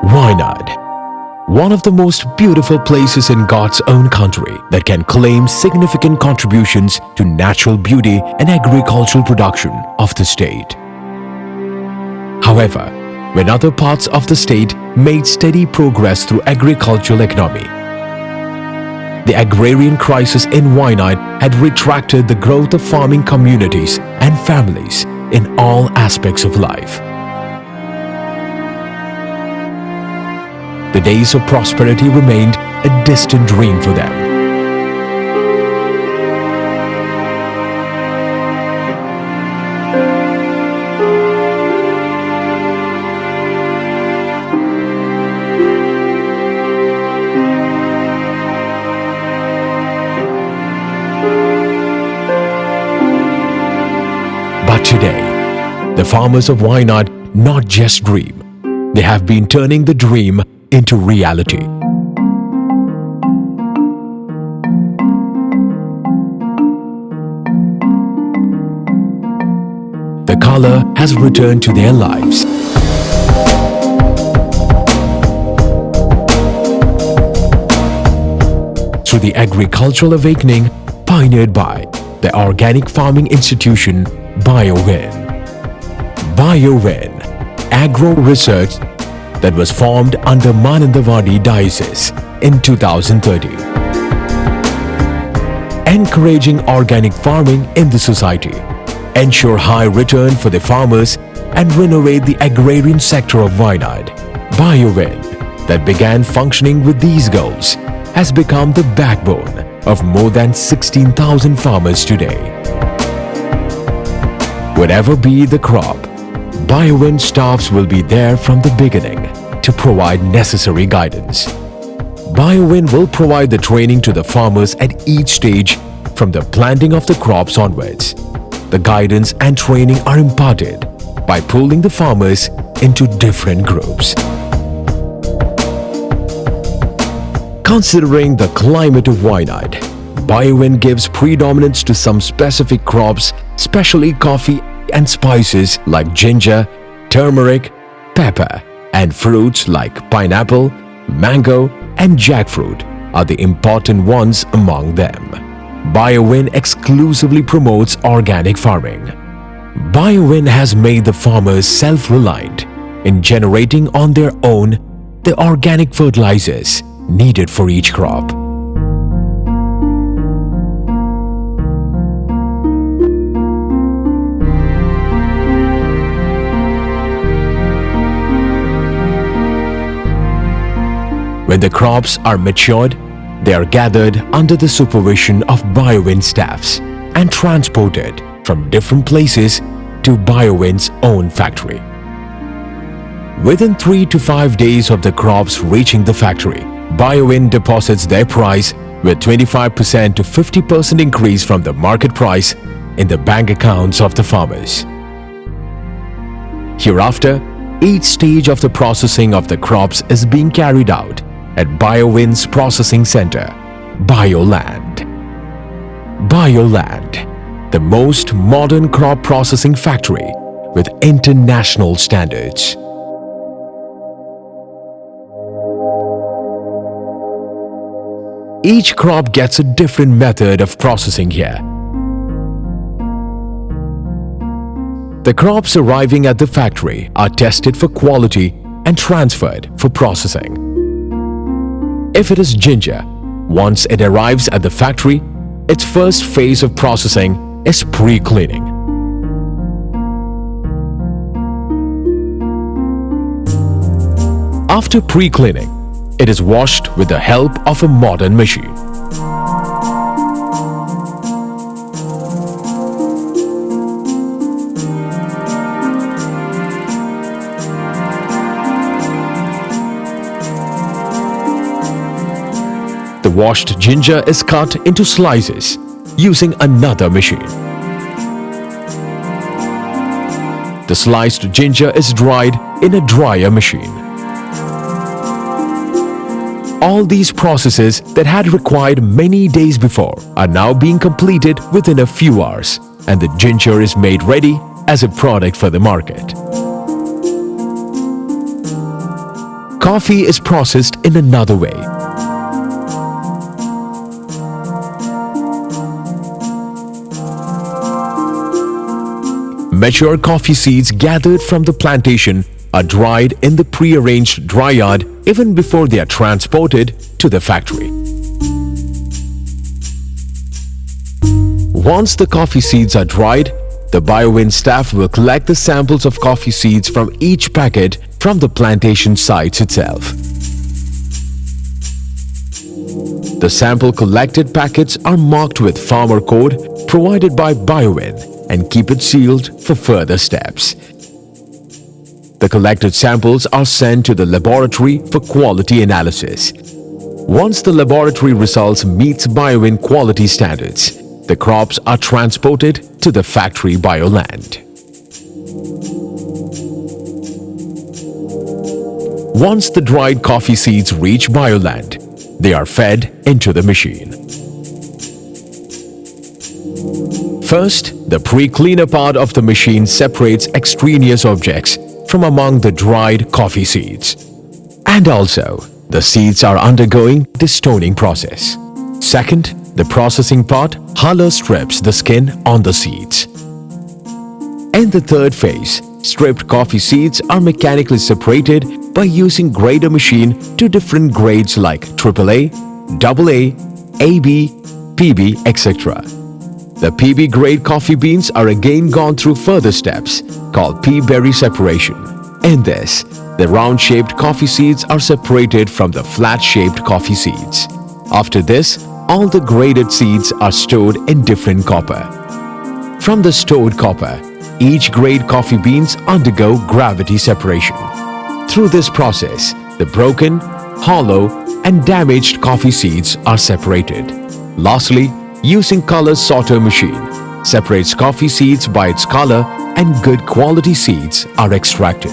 Wayanad, one of the most beautiful places in God's own country that can claim significant contributions to natural beauty and agricultural production of the state. However, when other parts of the state made steady progress through agricultural economy, the agrarian crisis in Wayanad had retracted the growth of farming communities and families in all aspects of life. The days of prosperity remained a distant dream for them. But today, the farmers of Wayanad not just dream, they have been turning the dream into reality. The color has returned to their lives. Through the agricultural awakening pioneered by the organic farming institution Biowin. Biowin Agro Research that was formed under Mananthavady Diocese in 2013. Encouraging organic farming in the society, ensure high return for the farmers and renovate the agrarian sector of Wayanad. Biowin, that began functioning with these goals, has become the backbone of more than 16,000 farmers today. Whatever be the crop, Biowin staffs will be there from the beginning to provide necessary guidance. Biowin will provide the training to the farmers at each stage from the planting of the crops onwards. The guidance and training are imparted by pooling the farmers into different groups. Considering the climate of Wayanad, Biowin gives predominance to some specific crops, especially coffee and spices like ginger, turmeric, pepper, and fruits like pineapple, mango, and jackfruit are the important ones among them. Biowin exclusively promotes organic farming. Biowin has made the farmers self-reliant in generating on their own the organic fertilizers needed for each crop. When the crops are matured, they are gathered under the supervision of Biowin staffs and transported from different places to Biowin's own factory. Within 3 to 5 days of the crops reaching the factory, Biowin deposits their price with 25% to 50% increase from the market price in the bank accounts of the farmers. Hereafter, each stage of the processing of the crops is being carried out at Biowin's processing center, Bioland. Bioland, the most modern crop processing factory with international standards. Each crop gets a different method of processing here. The crops arriving at the factory are tested for quality and transferred for processing. If it is ginger, once it arrives at the factory, its first phase of processing is pre-cleaning. After pre-cleaning, it is washed with the help of a modern machine. The washed ginger is cut into slices using another machine. The sliced ginger is dried in a dryer machine. All these processes that had required many days before are now being completed within a few hours, and the ginger is made ready as a product for the market. Coffee is processed in another way. Mature coffee seeds gathered from the plantation are dried in the pre-arranged dry yard even before they are transported to the factory. Once the coffee seeds are dried, the Biowin staff will collect the samples of coffee seeds from each packet from the plantation sites itself. The sample collected packets are marked with farmer code provided by Biowin and keep it sealed for further steps. The collected samples are sent to the laboratory for quality analysis. Once the laboratory results meets Biowin quality standards, the crops are transported to the factory bioland. Once the dried coffee seeds reach bioland, they are fed into the machine. First, the pre-cleaner part of the machine separates extraneous objects from among the dried coffee seeds. And also, the seeds are undergoing the stoning process. Second, the processing part huller strips the skin on the seeds. In the third phase, stripped coffee seeds are mechanically separated by using grader machine to different grades like AAA, AA, AB, PB, etc. The PB grade coffee beans are again gone through further steps called pea-berry separation. In this, the round-shaped coffee seeds are separated from the flat-shaped coffee seeds. After this, all the graded seeds are stored in different copper. From the stored copper, each grade coffee beans undergo gravity separation. Through this process, the broken, hollow, and damaged coffee seeds are separated. Lastly, using color sorter machine separates coffee seeds by its color and good quality seeds are extracted.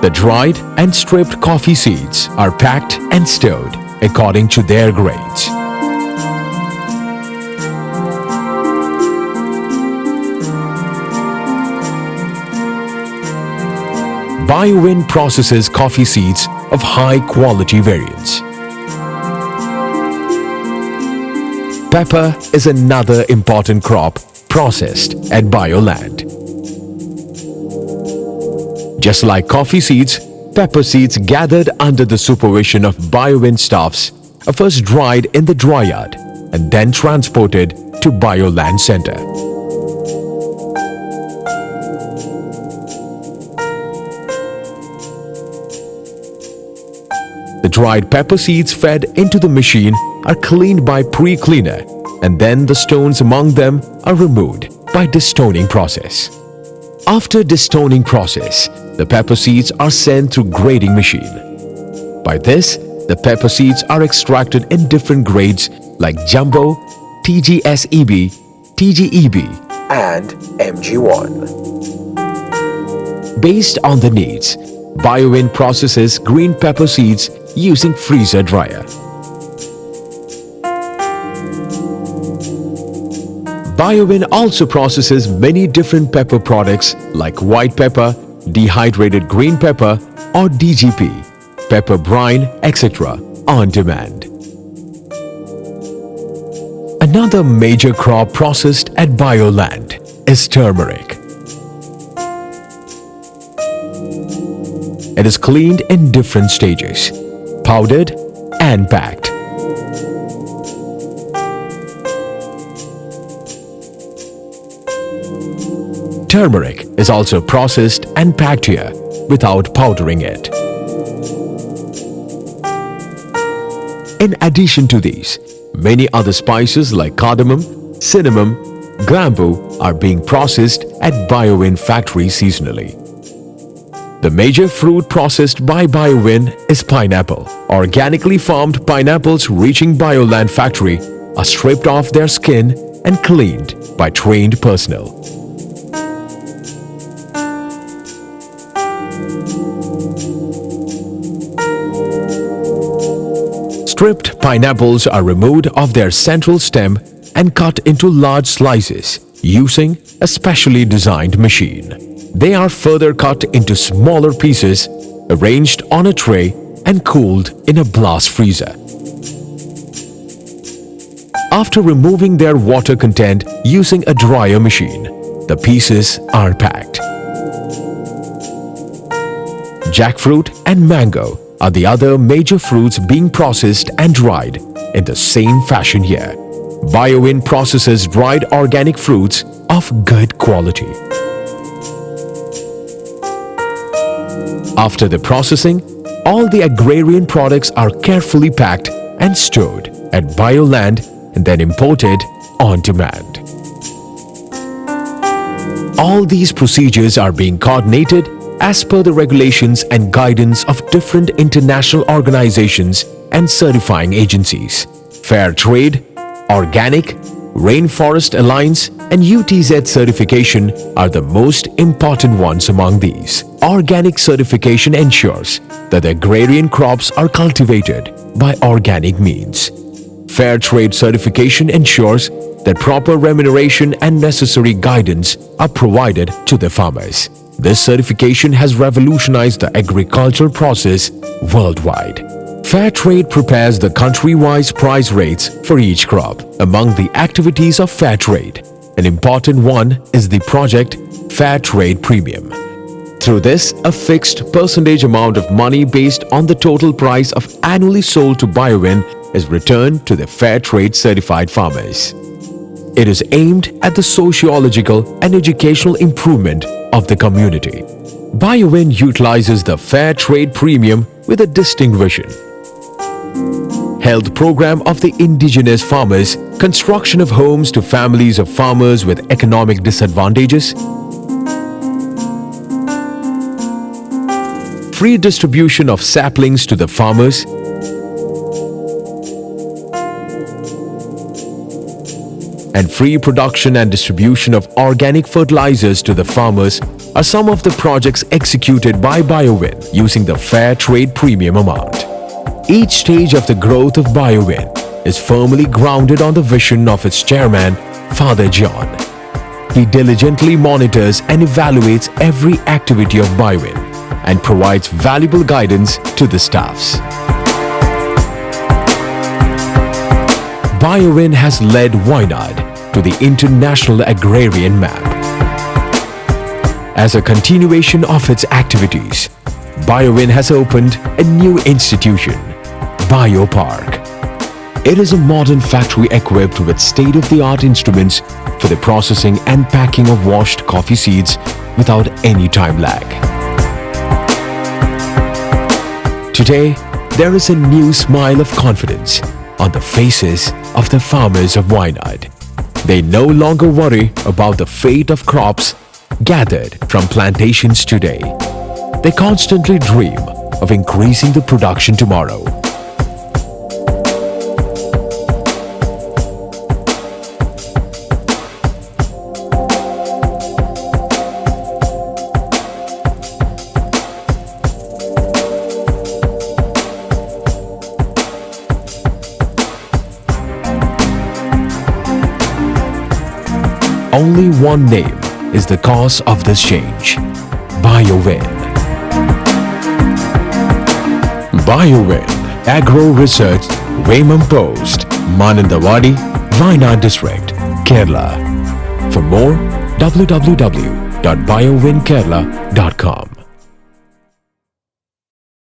The dried and stripped coffee seeds are packed and stored according to their grades. Biowin processes coffee seeds of high quality variants. Pepper is another important crop processed at Bioland. Just like coffee seeds, pepper seeds gathered under the supervision of Biowin staffs are first dried in the dry yard and then transported to Bioland Center. The dried pepper seeds fed into the machine are cleaned by pre-cleaner and then the stones among them are removed by destoning process. After destoning process, the pepper seeds are sent through grading machine. By this, the pepper seeds are extracted in different grades like Jumbo, TGSEB, TGEB, and MG1. Based on the needs, Biowin processes green pepper seeds using freezer dryer. Biowin also processes many different pepper products like white pepper, dehydrated green pepper or DGP, pepper brine, etc. on demand. Another major crop processed at Bioland is turmeric. It is cleaned in different stages, powdered and packed. Turmeric is also processed and packed here without powdering it. In addition to these, many other spices like cardamom, cinnamon, grambu are being processed at Biowin factory seasonally. The major fruit processed by Biowin is pineapple. Organically farmed pineapples reaching Bioland factory are stripped off their skin and cleaned by trained personnel. Stripped pineapples are removed of their central stem and cut into large slices using a specially designed machine. They are further cut into smaller pieces, arranged on a tray and cooled in a blast freezer. After removing their water content using a dryer machine, the pieces are packed. Jackfruit and mango are the other major fruits being processed and dried in the same fashion here. Biowin processes dried organic fruits of good quality. After the processing, all the agrarian products are carefully packed and stored at Bioland and then imported on demand. All these procedures are being coordinated as per the regulations and guidance of different international organizations and certifying agencies. Fair Trade, Organic, Rainforest Alliance and UTZ certification are the most important ones among these. Organic certification ensures that the agrarian crops are cultivated by organic means. Fair Trade certification ensures that proper remuneration and necessary guidance are provided to the farmers. This certification has revolutionized the agricultural process worldwide. Fair Trade prepares the country-wise price rates for each crop. Among the activities of Fair Trade, an important one is the project Fair Trade Premium. Through this, a fixed percentage amount of money based on the total price of annually sold to Biowin is returned to the Fair Trade certified farmers. It is aimed at the socio-ecological and educational improvement of the community. Biowin utilizes the Fair Trade Premium with a distinct vision. Health program of the indigenous farmers, construction of homes to families of farmers with economic disadvantages, free distribution of saplings to the farmers, and free production and distribution of organic fertilizers to the farmers are some of the projects executed by Biowin using the Fair Trade Premium amount. Each stage of the growth of Biowin is firmly grounded on the vision of its chairman, Father John. He diligently monitors and evaluates every activity of Biowin and provides valuable guidance to the staffs. Biowin has led Wayanad to the international agrarian map. As a continuation of its activities, Biowin has opened a new institution, Biopark. It is a modern factory equipped with state-of-the-art instruments for the processing and packing of washed coffee seeds without any time lag. Today, there is a new smile of confidence on the faces of the farmers of Wayanad. They no longer worry about the fate of crops gathered from plantations today. They constantly dream of increasing the production tomorrow. Only one name is the cause of this change: Biowin. Biowin Agro Research, Wayanad Post, Mananthavady, Wayanad District, Kerala. For more, www.biowinkerala.com.